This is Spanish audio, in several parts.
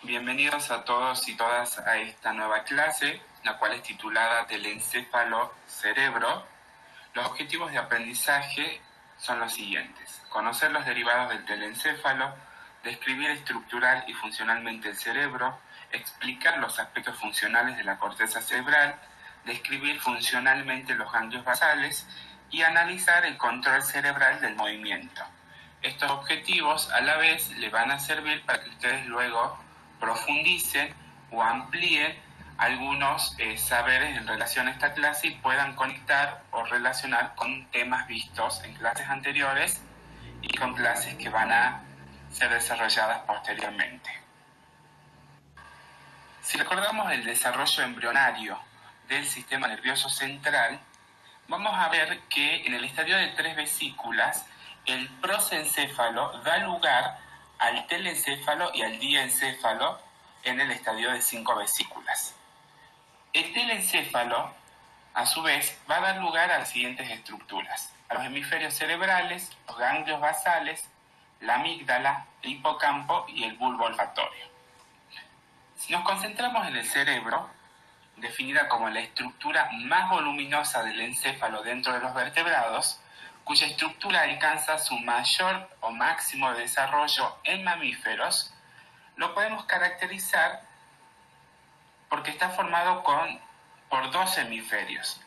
Bienvenidos a todos y todas a esta nueva clase, la cual es titulada Telencéfalo-cerebro. Los objetivos de aprendizaje son los siguientes: conocer los derivados del telencéfalo, describir estructural y funcionalmente el cerebro, explicar los aspectos funcionales de la corteza cerebral, describir funcionalmente los ganglios basales y analizar el control cerebral del movimiento. Estos objetivos a la vez le van a servir para que ustedes luego profundicen o amplíen algunos saberes en relación a esta clase y puedan conectar o relacionar con temas vistos en clases anteriores y con clases que van a ser desarrolladas posteriormente. Si recordamos el desarrollo embrionario del sistema nervioso central, vamos a ver que en el estadio de 3 vesículas, el prosencéfalo da lugar al telencéfalo y al diencéfalo en el estadio de 5 vesículas. El telencéfalo, a su vez, va a dar lugar a las siguientes estructuras: a los hemisferios cerebrales, los ganglios basales, la amígdala, el hipocampo y el bulbo olfatorio. Si nos concentramos en el cerebro, definida como la estructura más voluminosa del encéfalo dentro de los vertebrados, cuya estructura alcanza su mayor o máximo desarrollo en mamíferos, lo podemos caracterizar porque está formado por dos hemisferios,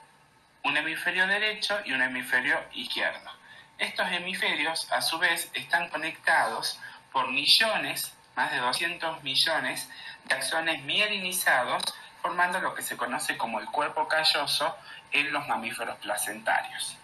un hemisferio derecho y un hemisferio izquierdo. Estos hemisferios, a su vez, están conectados por millones, más de 200 millones de axones mielinizados, formando lo que se conoce como el cuerpo calloso en los mamíferos placentarios.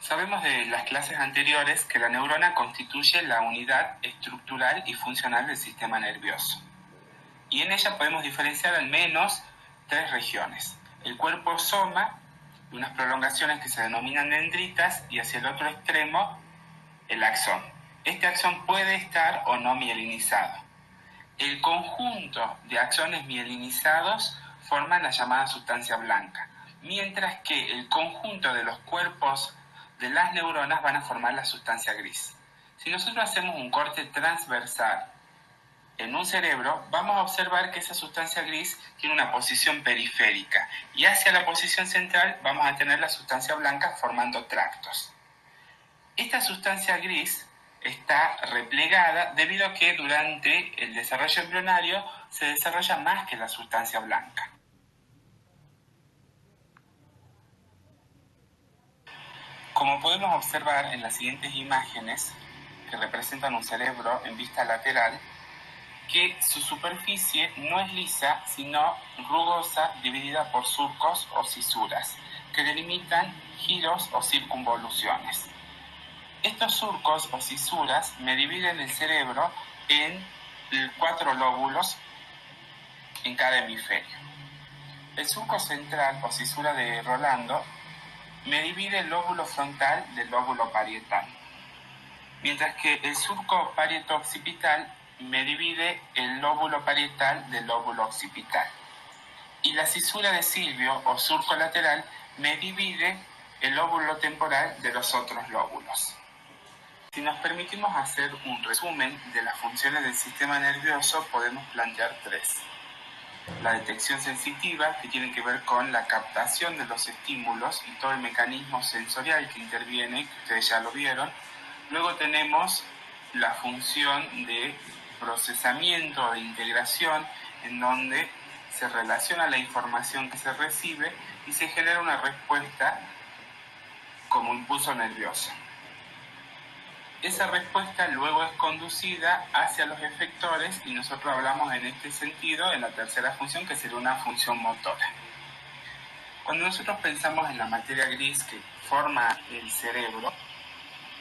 Sabemos de las clases anteriores que la neurona constituye la unidad estructural y funcional del sistema nervioso. Y en ella podemos diferenciar al menos 3 regiones: el cuerpo soma, unas prolongaciones que se denominan dendritas, y hacia el otro extremo el axón. Este axón puede estar o no mielinizado. El conjunto de axones mielinizados forman la llamada sustancia blanca, mientras que el conjunto de los cuerpos de las neuronas van a formar la sustancia gris. Si nosotros hacemos un corte transversal en un cerebro, vamos a observar que esa sustancia gris tiene una posición periférica y hacia la posición central vamos a tener la sustancia blanca formando tractos. Esta sustancia gris está replegada debido a que durante el desarrollo embrionario se desarrolla más que la sustancia blanca. Como podemos observar en las siguientes imágenes, que representan un cerebro en vista lateral, que su superficie no es lisa, sino rugosa, dividida por surcos o cisuras, que delimitan giros o circunvoluciones. Estos surcos o cisuras me dividen el cerebro en 4 lóbulos en cada hemisferio. El surco central o cisura de Rolando me divide el lóbulo frontal del lóbulo parietal, mientras que el surco parieto-occipital me divide el lóbulo parietal del lóbulo occipital. Y la cisura de Silvio o surco lateral me divide el lóbulo temporal de los otros lóbulos. Si nos permitimos hacer un resumen de las funciones del sistema nervioso, podemos plantear 3. La detección sensitiva, que tiene que ver con la captación de los estímulos y todo el mecanismo sensorial que interviene, que ustedes ya lo vieron. Luego tenemos la función de procesamiento, de integración, en donde se relaciona la información que se recibe y se genera una respuesta como impulso nervioso. Esa respuesta luego es conducida hacia los efectores y nosotros hablamos en este sentido en la tercera función, que sería una función motora. Cuando nosotros pensamos en la materia gris que forma el cerebro,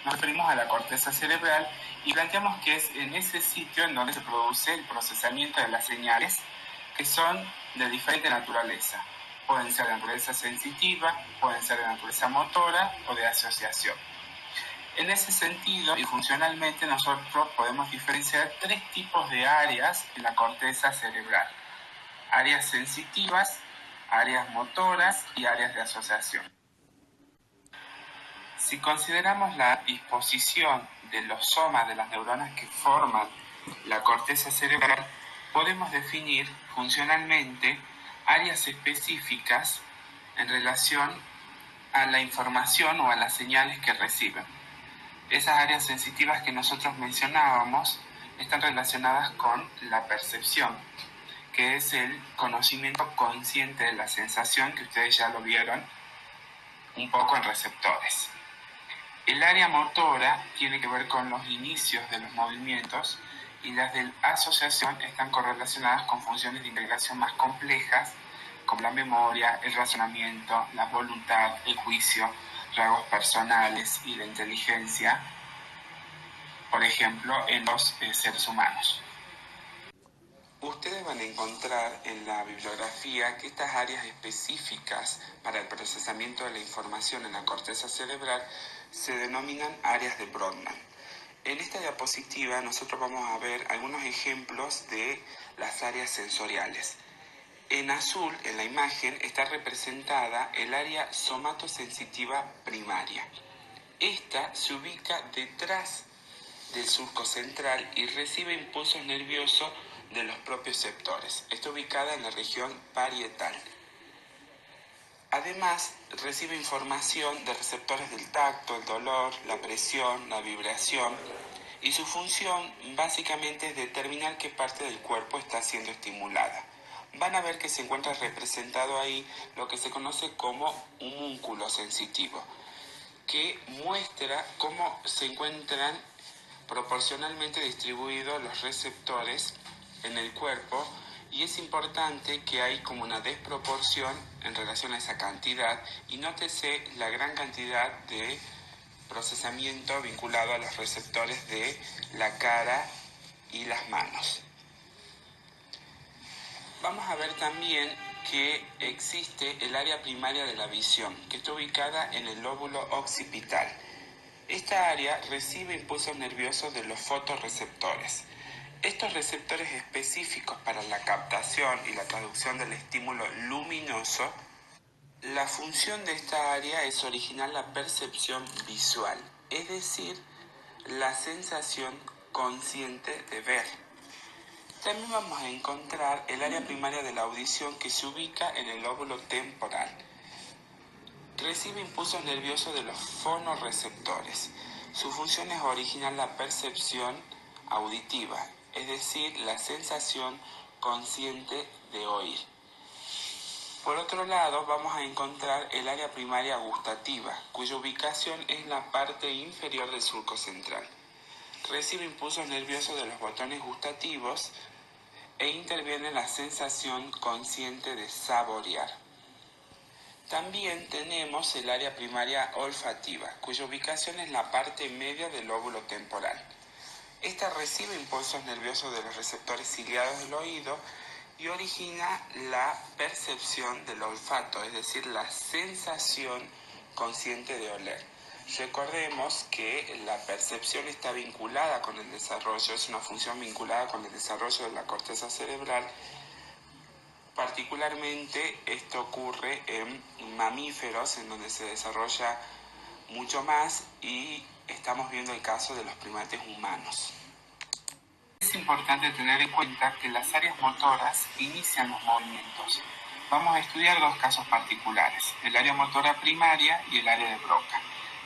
nos referimos a la corteza cerebral y planteamos que es en ese sitio en donde se produce el procesamiento de las señales, que son de diferente naturaleza. Pueden ser de naturaleza sensitiva, pueden ser de naturaleza motora o de asociación. En ese sentido y funcionalmente nosotros podemos diferenciar 3 tipos de áreas en la corteza cerebral: áreas sensitivas, áreas motoras y áreas de asociación. Si consideramos la disposición de los somas de las neuronas que forman la corteza cerebral, podemos definir funcionalmente áreas específicas en relación a la información o a las señales que reciben. Esas áreas sensitivas que nosotros mencionábamos están relacionadas con la percepción, que es el conocimiento consciente de la sensación, que ustedes ya lo vieron un poco en receptores. El área motora tiene que ver con los inicios de los movimientos y las de asociación están correlacionadas con funciones de integración más complejas, como la memoria, el razonamiento, la voluntad, el juicio, rasgos personales y la inteligencia, por ejemplo, en los seres humanos. Ustedes van a encontrar en la bibliografía que estas áreas específicas para el procesamiento de la información en la corteza cerebral se denominan áreas de Brodmann. En esta diapositiva nosotros vamos a ver algunos ejemplos de las áreas sensoriales. En azul, en la imagen, está representada el área somatosensitiva primaria. Esta se ubica detrás del surco central y recibe impulsos nerviosos de los propios receptores. Está ubicada en la región parietal. Además, recibe información de receptores del tacto, el dolor, la presión, la vibración, y su función básicamente es determinar qué parte del cuerpo está siendo estimulada. Van a ver que se encuentra representado ahí lo que se conoce como un músculo sensitivo, que muestra cómo se encuentran proporcionalmente distribuidos los receptores en el cuerpo, y es importante que hay como una desproporción en relación a esa cantidad, y nótese la gran cantidad de procesamiento vinculado a los receptores de la cara y las manos. Vamos a ver también que existe el área primaria de la visión, que está ubicada en el lóbulo occipital. Esta área recibe impulsos nerviosos de los fotorreceptores. Estos receptores específicos para la captación y la traducción del estímulo luminoso, la función de esta área es originar la percepción visual, es decir, la sensación consciente de ver. También vamos a encontrar el área primaria de la audición, que se ubica en el lóbulo temporal. Recibe impulsos nerviosos de los fonorreceptores. Su función es originar la percepción auditiva, es decir, la sensación consciente de oír. Por otro lado, vamos a encontrar el área primaria gustativa, cuya ubicación es en la parte inferior del surco central. Recibe impulsos nerviosos de los botones gustativos e interviene en la sensación consciente de saborear. También tenemos el área primaria olfativa, cuya ubicación es la parte media del lóbulo temporal. Esta recibe impulsos nerviosos de los receptores ciliados del oído y origina la percepción del olfato, es decir, la sensación consciente de oler. Recordemos que la percepción está vinculada con el desarrollo, es una función vinculada con el desarrollo de la corteza cerebral. Particularmente esto ocurre en mamíferos, en donde se desarrolla mucho más, y estamos viendo el caso de los primates humanos. Es importante tener en cuenta que las áreas motoras inician los movimientos. Vamos a estudiar dos casos particulares, el área motora primaria y el área de Broca.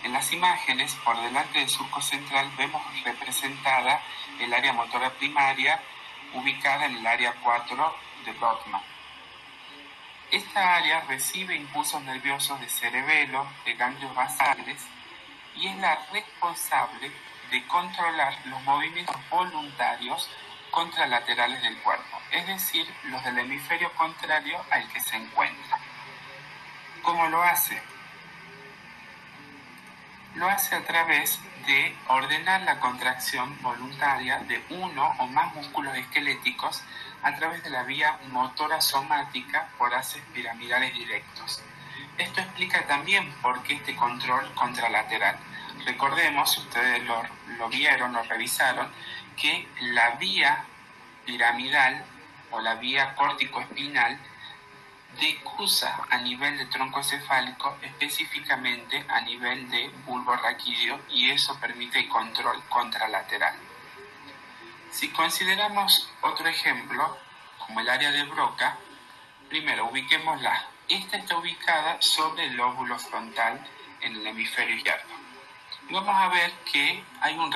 En las imágenes, por delante del surco central, vemos representada el área motora primaria, ubicada en el área 4 de Brodmann. Esta área recibe impulsos nerviosos de cerebelo, de ganglios basales, y es la responsable de controlar los movimientos voluntarios contralaterales del cuerpo, es decir, los del hemisferio contrario al que se encuentra. ¿Cómo lo hace? Lo hace a través de ordenar la contracción voluntaria de uno o más músculos esqueléticos a través de la vía motora somática por haces piramidales directos. Esto explica también por qué este control contralateral. Recordemos, si ustedes lo vieron, lo revisaron, que la vía piramidal o la vía córtico-espinal decusa a nivel de tronco cefálico, específicamente a nivel de bulbo raquídeo, y eso permite el control contralateral. Si consideramos otro ejemplo, como el área de Broca, primero ubiquémosla. Esta está ubicada sobre el lóbulo frontal en el hemisferio izquierdo. Y vamos a ver que hay un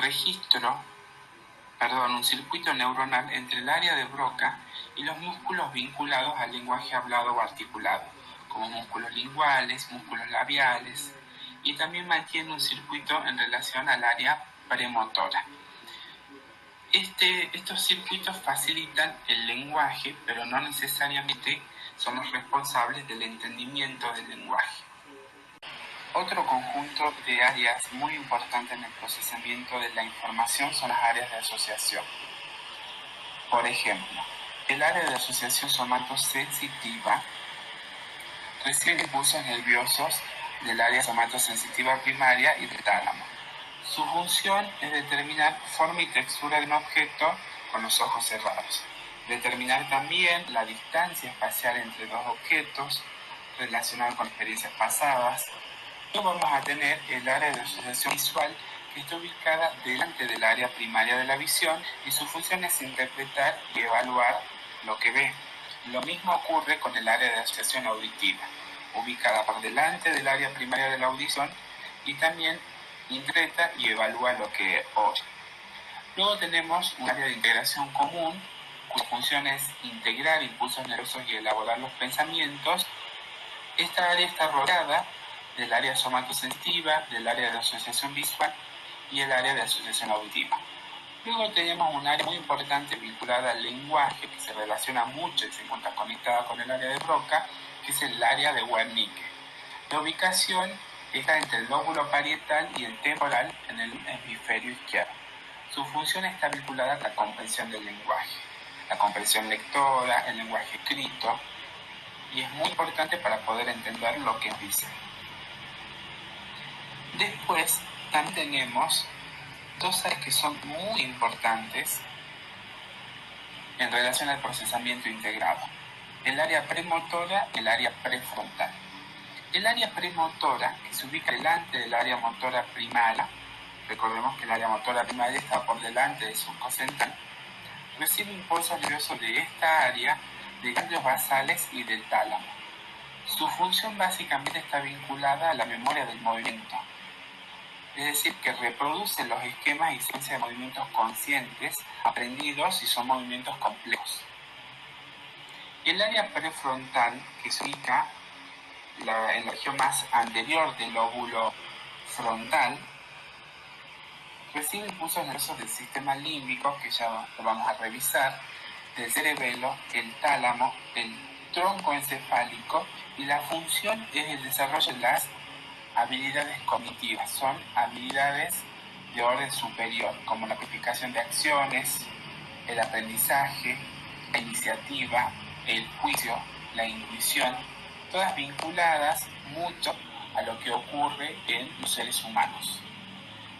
circuito neuronal entre el área de Broca y los músculos vinculados al lenguaje hablado o articulado, como músculos linguales, músculos labiales, y también mantiene un circuito en relación al área premotora. Estos circuitos facilitan el lenguaje, pero no necesariamente son los responsables del entendimiento del lenguaje. Otro conjunto de áreas muy importantes en el procesamiento de la información son las áreas de asociación. Por ejemplo, el área de asociación somatosensitiva recibe impulsos nerviosos del área somatosensitiva primaria y del tálamo. Su función es determinar forma y textura de un objeto con los ojos cerrados. Determinar también la distancia espacial entre dos objetos relacionada con experiencias pasadas. Luego vamos a tener el área de asociación visual, que está ubicada delante del área primaria de la visión, y su función es interpretar y evaluar lo que ve. Lo mismo ocurre con el área de asociación auditiva, ubicada por delante del área primaria de la audición, y también interpreta y evalúa lo que oye. Luego tenemos un área de integración común, cuya función es integrar impulsos nerviosos y elaborar los pensamientos. Esta área está rodeada del área somatosensitiva, del área de asociación visual y el área de asociación auditiva. Luego tenemos un área muy importante vinculada al lenguaje, que se relaciona mucho y se encuentra conectada con el área de Broca, que es el área de Wernicke. La ubicación está entre el lóbulo parietal y el temporal en el hemisferio izquierdo. Su función está vinculada a la comprensión del lenguaje, la comprensión lectora, el lenguaje escrito, y es muy importante para poder entender lo que dice. Después también tenemos dos áreas que son muy importantes en relación al procesamiento integrado: el área premotora y el área prefrontal. El área premotora, que se ubica delante del área motora primaria, recordemos que el área motora primaria está por delante del surco central, recibe impulsos nerviosos de esta área, de ganglios basales y del tálamo. Su función básicamente está vinculada a la memoria del movimiento, es decir, que reproduce los esquemas y secuencias de movimientos conscientes aprendidos si son movimientos complejos. El área prefrontal, que se ubica en la región más anterior del lóbulo frontal, recibe impulsos nerviosos del sistema límbico, que ya lo vamos a revisar, del cerebelo, el tálamo, el tronco encefálico, y la función es el desarrollo de las habilidades cognitivas. Son habilidades de orden superior, como la planificación de acciones, el aprendizaje, la iniciativa, el juicio, la intuición, todas vinculadas mucho a lo que ocurre en los seres humanos.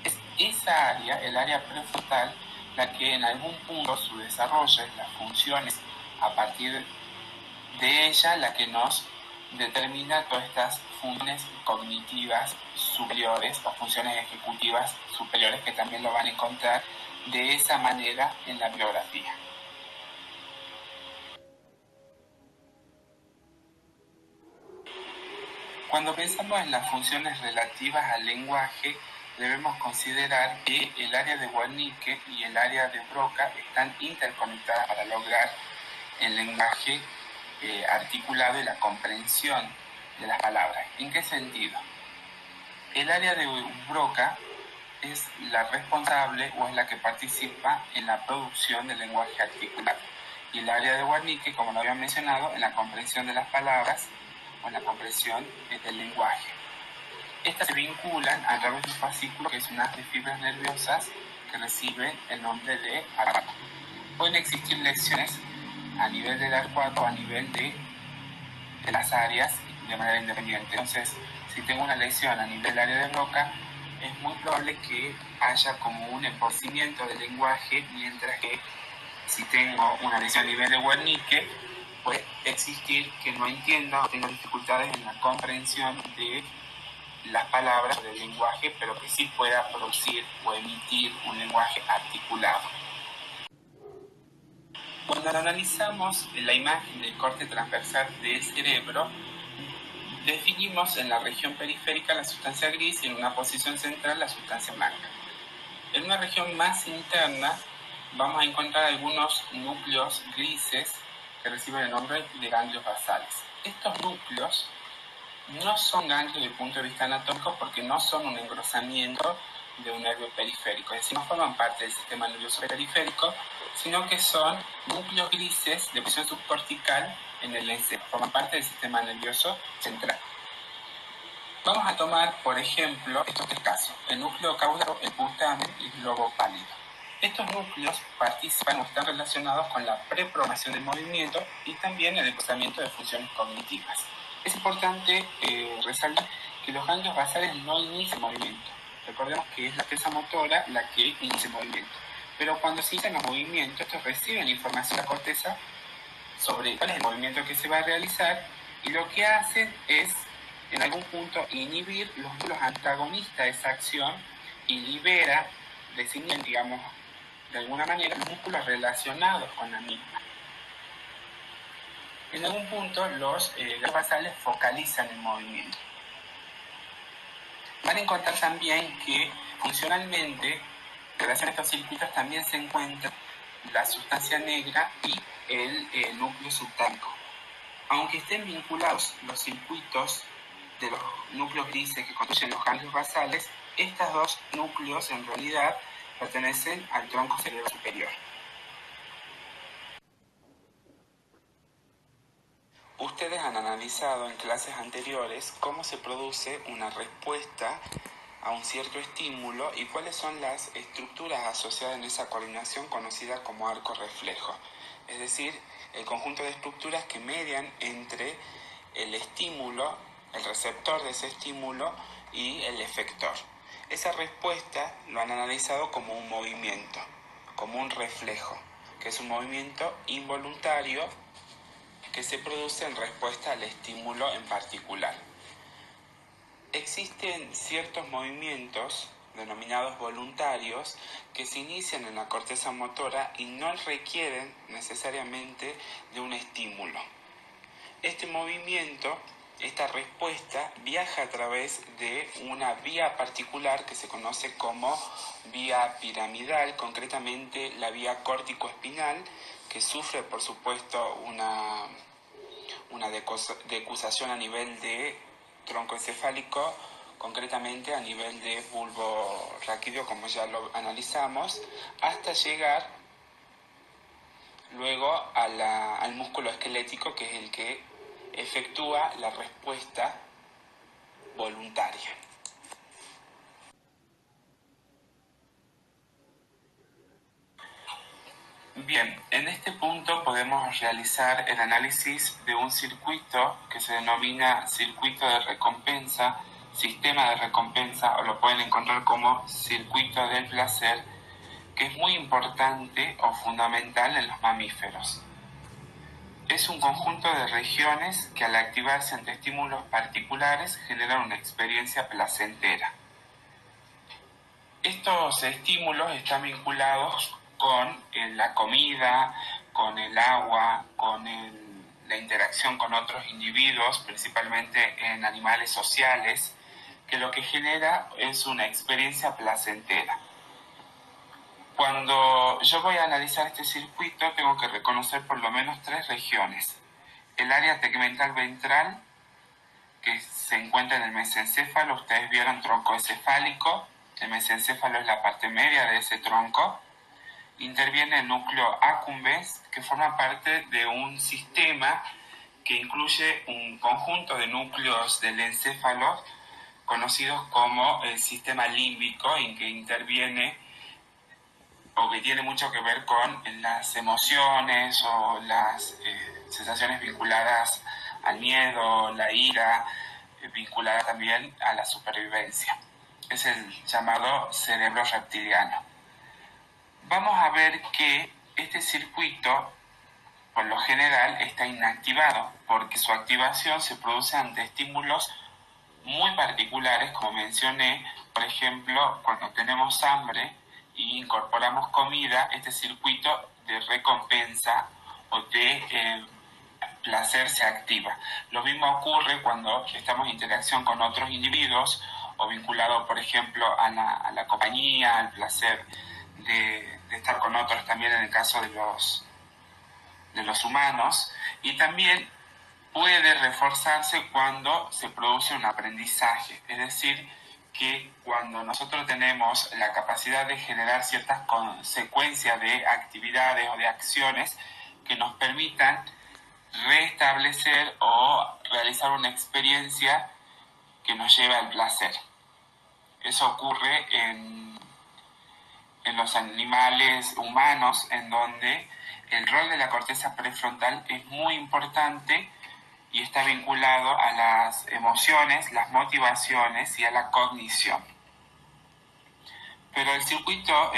Es esa área, el área prefrontal, la que en algún punto su desarrollo, las funciones a partir de ella, la que nos determina todas estas funciones cognitivas superiores o funciones ejecutivas superiores, que también lo van a encontrar de esa manera en la biografía. Cuando pensamos en las funciones relativas al lenguaje, debemos considerar que el área de Wernicke y el área de Broca están interconectadas para lograr el lenguaje articulado y la comprensión de las palabras. ¿En qué sentido? El área de Broca es la responsable o es la que participa en la producción del lenguaje articulado, y el área de Wernicke, como lo había mencionado, en la comprensión de las palabras o en la comprensión del lenguaje. Estas se vinculan a través de un fascículo, que es una de fibras nerviosas que recibe el nombre de arcuato. Pueden existir lesiones a nivel del arcuato o a nivel de las áreas de manera independiente. Entonces, si tengo una lesión a nivel del área de Broca, es muy probable que haya como un empobrecimiento del lenguaje, mientras que si tengo una lesión a nivel de Wernicke, puede existir que no entienda o tenga dificultades en la comprensión de las palabras del lenguaje, pero que sí pueda producir o emitir un lenguaje articulado. Cuando analizamos la imagen del corte transversal del cerebro, definimos en la región periférica la sustancia gris y en una posición central la sustancia blanca. En una región más interna vamos a encontrar algunos núcleos grises que reciben el nombre de ganglios basales. Estos núcleos no son ganglios desde el punto de vista anatómico porque no son un engrosamiento de un nervio periférico, es decir, no forman parte del sistema nervioso periférico, sino que son núcleos grises de posición subcortical en el encéfalo, forman parte del sistema nervioso central. Vamos a tomar, por ejemplo, estos tres casos: el núcleo caudado, el putamen y el globo pálido. Estos núcleos participan o están relacionados con la preprogramación del movimiento y también el desplazamiento de funciones cognitivas. Es importante resaltar que los ganglios basales no inician movimiento. Recordemos que es la pieza motora la que inicia el movimiento. Pero cuando se inician los movimientos, estos reciben información de la corteza sobre cuál es el movimiento que se va a realizar, y lo que hacen es, en algún punto, inhibir los músculos antagonistas de esa acción y libera, designan, digamos, de alguna manera, los músculos relacionados con la misma. En algún punto, los ganglios basales focalizan el movimiento. Van a encontrar también que, funcionalmente, en relación a estos circuitos también se encuentra la sustancia negra y el núcleo subtálico. Aunque estén vinculados los circuitos de los núcleos grises que constituyen los ganglios basales, estos dos núcleos en realidad pertenecen al tronco cerebral superior. Ustedes han analizado en clases anteriores cómo se produce una respuesta a un cierto estímulo y cuáles son las estructuras asociadas en esa coordinación conocida como arco reflejo, es decir, el conjunto de estructuras que median entre el estímulo, el receptor de ese estímulo y el efector. Esa respuesta lo han analizado como un movimiento, como un reflejo, que es un movimiento involuntario que se produce en respuesta al estímulo en particular. Existen ciertos movimientos denominados voluntarios que se inician en la corteza motora y no requieren necesariamente de un estímulo. Este movimiento, esta respuesta, viaja a través de una vía particular que se conoce como vía piramidal, concretamente la vía córtico-espinal, que sufre, por supuesto, una decusación a nivel de tronco encefálico, concretamente a nivel de bulbo raquídeo, como ya lo analizamos, hasta llegar luego al músculo esquelético, que es el que efectúa la respuesta voluntaria. Bien, en este punto podemos realizar el análisis de un circuito que se denomina circuito de recompensa, sistema de recompensa, o lo pueden encontrar como circuito del placer, que es muy importante o fundamental en los mamíferos. Es un conjunto de regiones que, al activarse ante estímulos particulares, generan una experiencia placentera. Estos estímulos están vinculados con la comida, con el agua, con la interacción con otros individuos, principalmente en animales sociales, que lo que genera es una experiencia placentera. Cuando yo voy a analizar este circuito, tengo que reconocer por lo menos tres regiones: el área tegmental ventral, que se encuentra en el mesencéfalo. Ustedes vieron tronco encefálico, el mesencéfalo es la parte media de ese tronco. Interviene el núcleo accumbens, que forma parte de un sistema que incluye un conjunto de núcleos del encéfalo conocidos como el sistema límbico, en que interviene o que tiene mucho que ver con las emociones o las sensaciones vinculadas al miedo, la ira, vinculada también a la supervivencia. Es el llamado cerebro reptiliano. Vamos a ver que este circuito por lo general está inactivado, porque su activación se produce ante estímulos muy particulares, como mencioné, por ejemplo, cuando tenemos hambre y incorporamos comida, este circuito de recompensa o de placer se activa. Lo mismo ocurre cuando estamos en interacción con otros individuos o vinculado, por ejemplo, a la compañía, al placer de estar con otros, también en el caso de los humanos, y también puede reforzarse cuando se produce un aprendizaje, es decir, que cuando nosotros tenemos la capacidad de generar ciertas consecuencias de actividades o de acciones que nos permitan restablecer o realizar una experiencia que nos lleve al placer. Eso ocurre en los animales humanos, en donde el rol de la corteza prefrontal es muy importante y está vinculado a las emociones, las motivaciones y a la cognición. Pero el circuito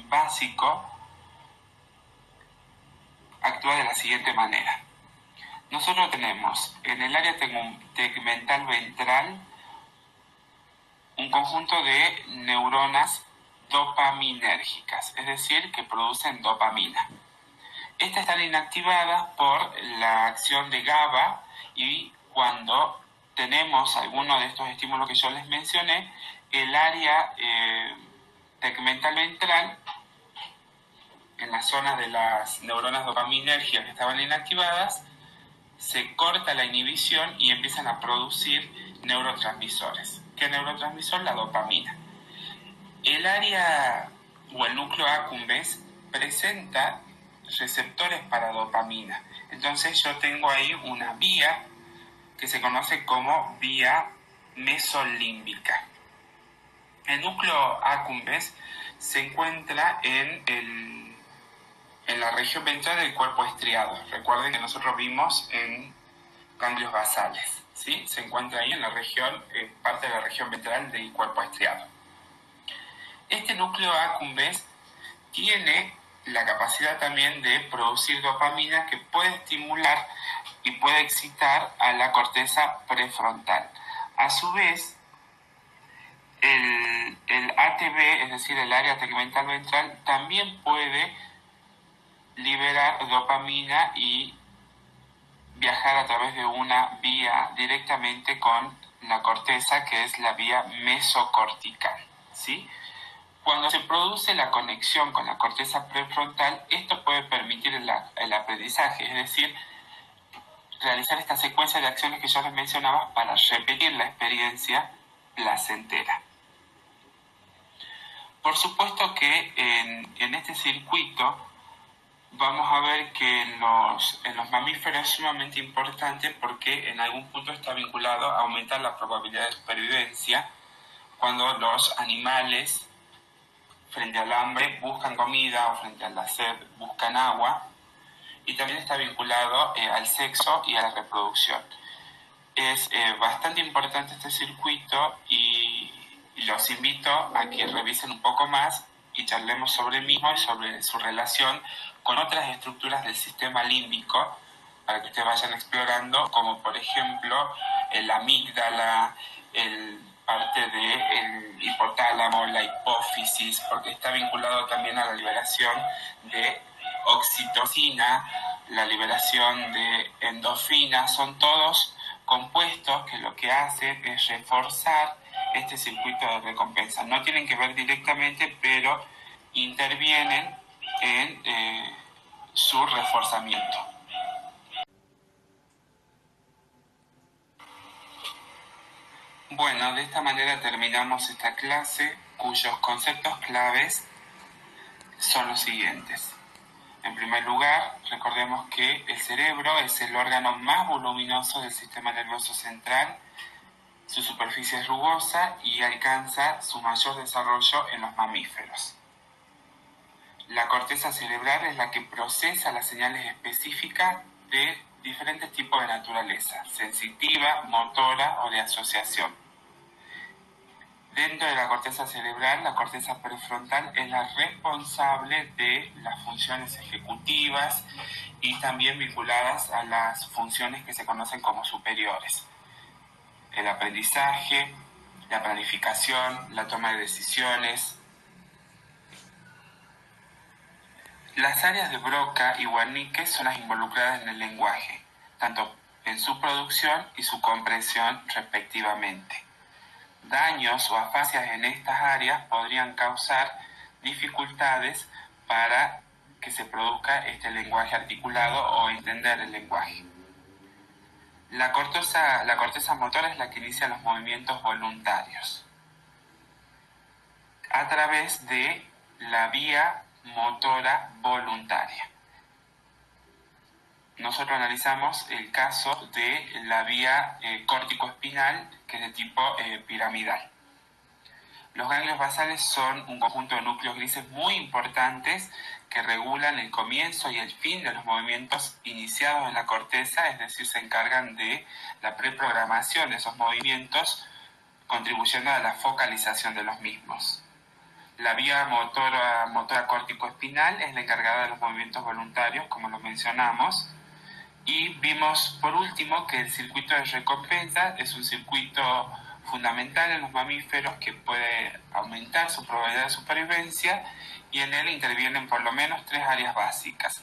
básico actúa de la siguiente manera. Nosotros tenemos en el área tegmental ventral un conjunto de neuronas dopaminérgicas, es decir, que producen dopamina. Estas están inactivadas por la acción de GABA y cuando tenemos alguno de estos estímulos que yo les mencioné, el área tegmental ventral, en la zona de las neuronas dopaminérgicas que estaban inactivadas, se corta la inhibición y empiezan a producir neurotransmisores. ¿Qué neurotransmisor? La dopamina. El área o el núcleo accumbens presenta receptores para dopamina. Entonces yo tengo ahí una vía que se conoce como vía mesolímbica. El núcleo accumbens se encuentra en la región ventral del cuerpo estriado. Recuerden que nosotros vimos en ganglios basales, ¿sí? Se encuentra ahí en la región, parte de la región ventral del cuerpo estriado. Este núcleo accumbens tiene la capacidad también de producir dopamina que puede estimular y puede excitar a la corteza prefrontal. A su vez, el ATV, es decir, el área tegmental ventral, también puede liberar dopamina y viajar a través de una vía directamente con la corteza, que es la vía mesocortical, ¿sí? Cuando se produce la conexión con la corteza prefrontal, esto puede permitir el aprendizaje, es decir, realizar esta secuencia de acciones que yo les mencionaba para repetir la experiencia placentera. Por supuesto que en este circuito vamos a ver que en los mamíferos es sumamente importante porque en algún punto está vinculado a aumentar la probabilidad de supervivencia cuando los animales frente al hambre buscan comida o frente a la sed buscan agua, y también está vinculado al sexo y a la reproducción. Es bastante importante este circuito y los invito a que revisen un poco más y charlemos sobre el mismo y sobre su relación con otras estructuras del sistema límbico para que ustedes vayan explorando, como por ejemplo la amígdala, parte del hipotálamo, la hipófisis, porque está vinculado también a la liberación de oxitocina, la liberación de endorfina. Son todos compuestos que lo que hacen es reforzar este circuito de recompensa. No tienen que ver directamente, pero intervienen en su reforzamiento. Bueno, de esta manera terminamos esta clase, cuyos conceptos claves son los siguientes. En primer lugar, recordemos que el cerebro es el órgano más voluminoso del sistema nervioso central. Su superficie es rugosa y alcanza su mayor desarrollo en los mamíferos. La corteza cerebral es la que procesa las señales específicas de diferentes tipos de naturaleza, sensitiva, motora o de asociación. Dentro de la corteza cerebral, la corteza prefrontal es la responsable de las funciones ejecutivas y también vinculadas a las funciones que se conocen como superiores. El aprendizaje, la planificación, la toma de decisiones. Las áreas de Broca y Wernicke son las involucradas en el lenguaje, tanto en su producción y su comprensión respectivamente. Daños o afasias en estas áreas podrían causar dificultades para que se produzca este lenguaje articulado o entender el lenguaje. La corteza motora es la que inicia los movimientos voluntarios a través de la vía motora voluntaria. Nosotros analizamos el caso de la vía córtico-espinal, que es de tipo piramidal. Los ganglios basales son un conjunto de núcleos grises muy importantes que regulan el comienzo y el fin de los movimientos iniciados en la corteza, es decir, se encargan de la preprogramación de esos movimientos, contribuyendo a la focalización de los mismos. La vía motora córtico-espinal es la encargada de los movimientos voluntarios, como lo mencionamos. Y vimos por último que el circuito de recompensa es un circuito fundamental en los mamíferos que puede aumentar su probabilidad de supervivencia, y en él intervienen por lo menos 3 áreas básicas: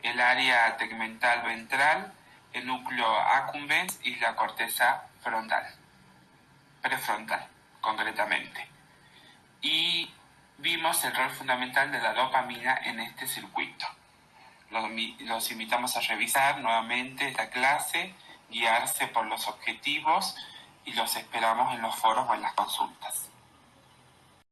el área tegmental ventral, el núcleo accumbens y la corteza prefrontal concretamente. Y vimos el rol fundamental de la dopamina en este circuito. Los invitamos a revisar nuevamente esta clase, guiarse por los objetivos, y los esperamos en los foros o en las consultas.